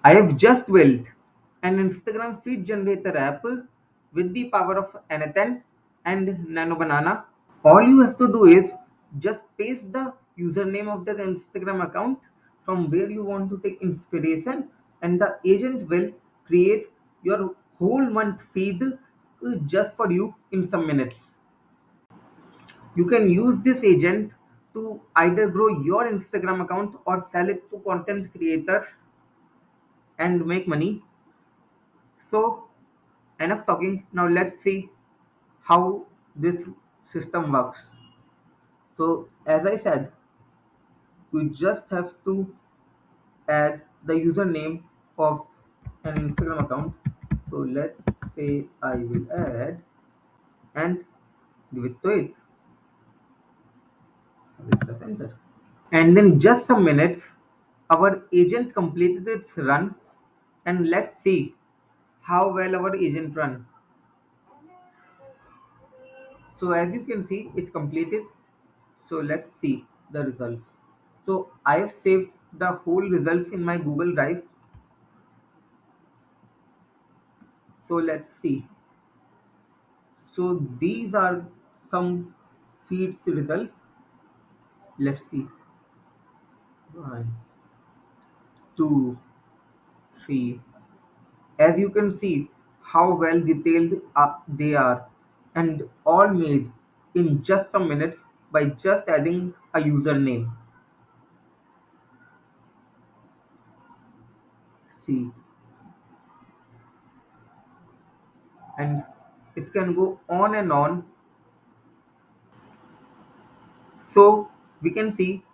I have just built an Instagram feed generator app with the power of Anathan and NanoBanana. All you have to do is just paste the username of the Instagram account from where you want to take inspiration, and the agent will create your whole month feed just for you in some minutes. You can use this agent to either grow your Instagram account or sell it to content creators and make money. So, enough talking. Now, let's see how this system works. So, as I said, we just have to add the username of an Instagram account. So, let's say I will add and give it to it. I will press enter. And in just some minutes, our agent completed its run, and let's see how well our agent run. So as you can see, it's completed. So let's see the results. So I have saved the whole results in my Google Drive. So let's see. So these are some feeds results. Let's see. One, two, three. As you can see how well detailed they are, and all made in just some minutes by just adding a username. See, and it can go on and on. So we can see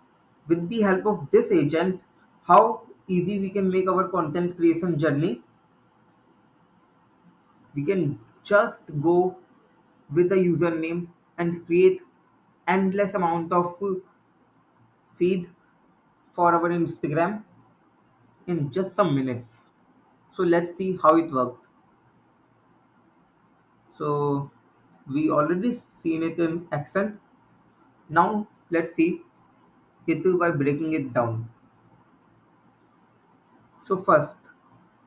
with the help of this agent how easy we can make our content creation journey. We can just go with the username and create endless amount of feed for our Instagram in just some minutes. So let's see how it worked. So we already seen it in action. Now let's see it by breaking it down. So first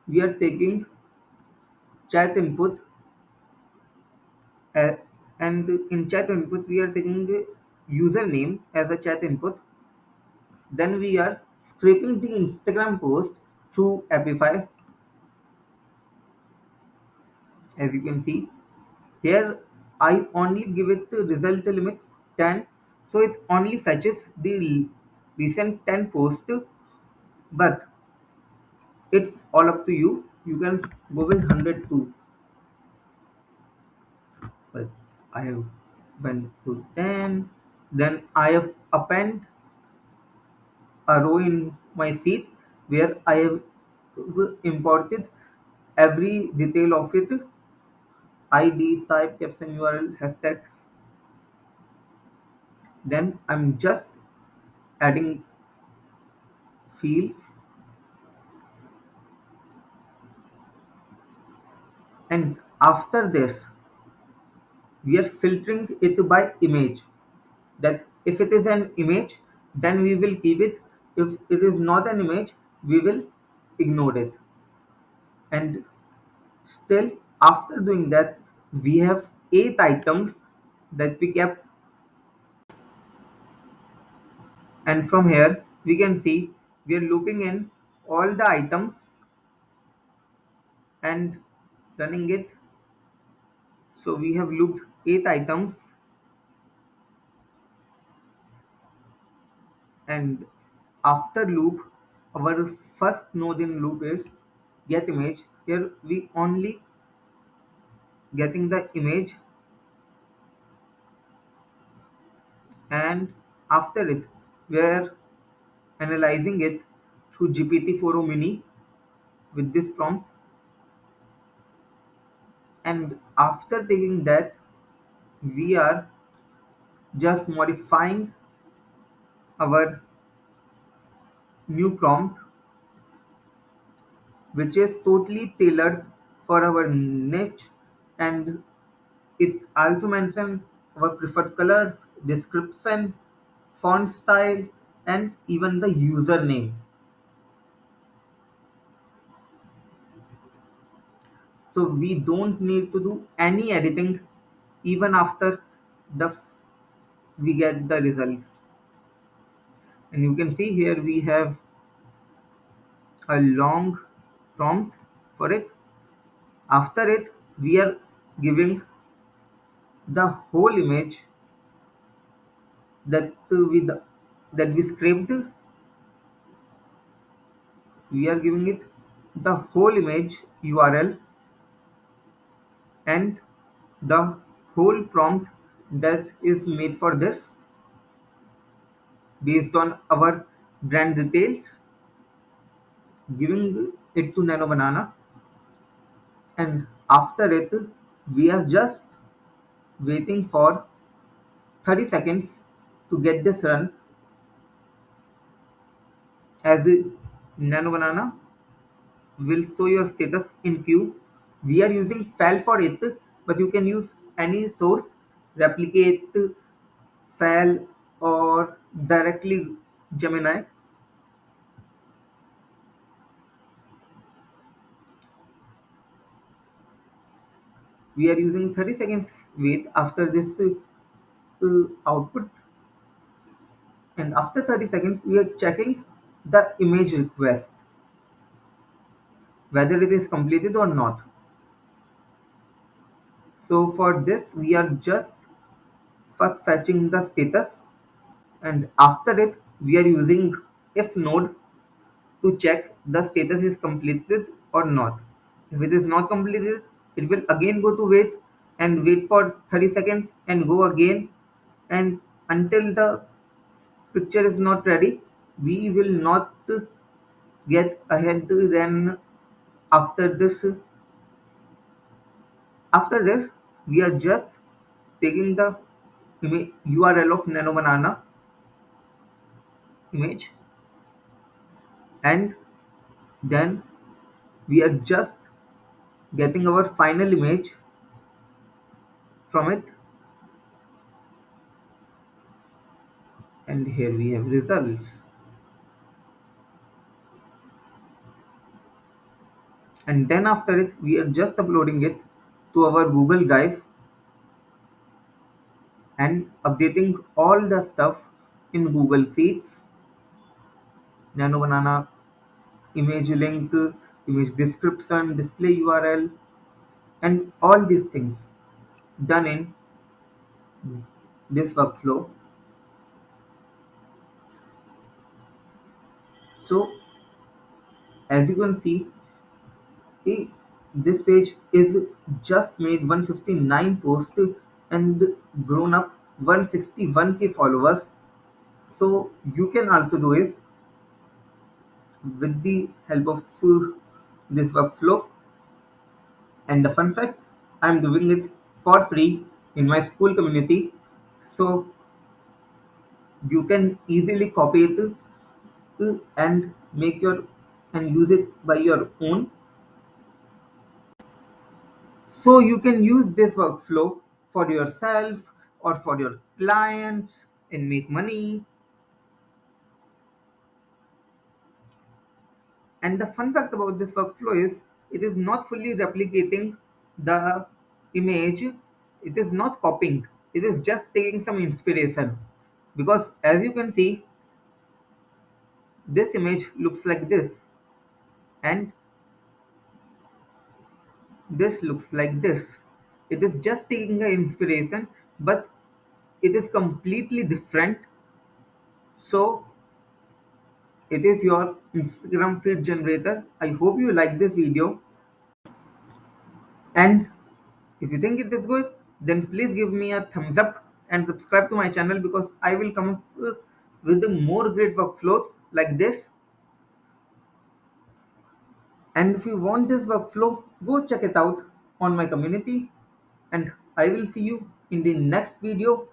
we are taking chat input, uh, and in chat input we are taking the username as a chat input. Then we are scraping the Instagram post through Apify, as you can see. Here I only give it the result limit 10, so it only fetches the recent 10 posts, but it's all up to you. You can go with 100 too, but I have went to 10. Then I have append a row in my sheet where I have imported every detail of it: ID, type, caption, URL, hashtags. Then I'm just adding fields, and after this we are filtering it by image. That if it is an image, then we will keep it. If it is not an image, we will ignore it. And still, after doing that, we have 8 items that we kept, and from here we can see we are looping in all the items and running it. So we have looped 8 items, and after loop, our first node in loop is get image. Here we only getting the image, and after it we are analyzing it through GPT-4o mini with this prompt. And after taking that, we are just modifying our new prompt, which is totally tailored for our niche, and it also mentions our preferred colors, description, font style, and even the username. So we don't need to do any editing even after the we get the results. And you can see here we have a long prompt for it. After it, we are giving the whole image that we scraped. We are giving it the whole image URL and the whole prompt that is made for this based on our brand details, giving it to NanoBanana, and after it, we are just waiting for 30 seconds to get this run as NanoBanana will show your status in queue. We are using file for it, but you can use any source, replicate, file, or directly Gemini. We are using 30 seconds wait after this output, and after 30 seconds we are checking the image request whether it is completed or not. So for this we are just first fetching the status, and after it we are using if node to check the status is completed or not. If it is not completed, it will again go to wait and wait for 30 seconds and go again, and until the picture is not ready, we will not get ahead. Then after this, we are just taking the URL of NanoBanana image, and then we are just getting our final image from it, and here we have results. And then after it we are just uploading it to our Google Drive and updating all the stuff in Google Sheets, NanoBanana image link, image description, display URL, and all these things done in this workflow. So as you can see, i- this page is just made 159 posts and grown up 161K followers. So you can also do it with the help of this workflow. And the fun fact, I'm doing it for free in my school community. So you can easily copy it and make your and use it by your own. So you can use this workflow for yourself or for your clients and make money. And the fun fact about this workflow is it is not fully replicating the image, it is not copying, it is just taking some inspiration. Because as you can see, this image looks like this, and this looks like this. It is just taking an inspiration, but it is completely different. So it is your Instagram feed generator. I hope you like this video, and if you think it is good, then please give me a thumbs up and subscribe to my channel because I will come up with more great workflows like this. And if you want this workflow, go check it out on my community, and I will see you in the next video.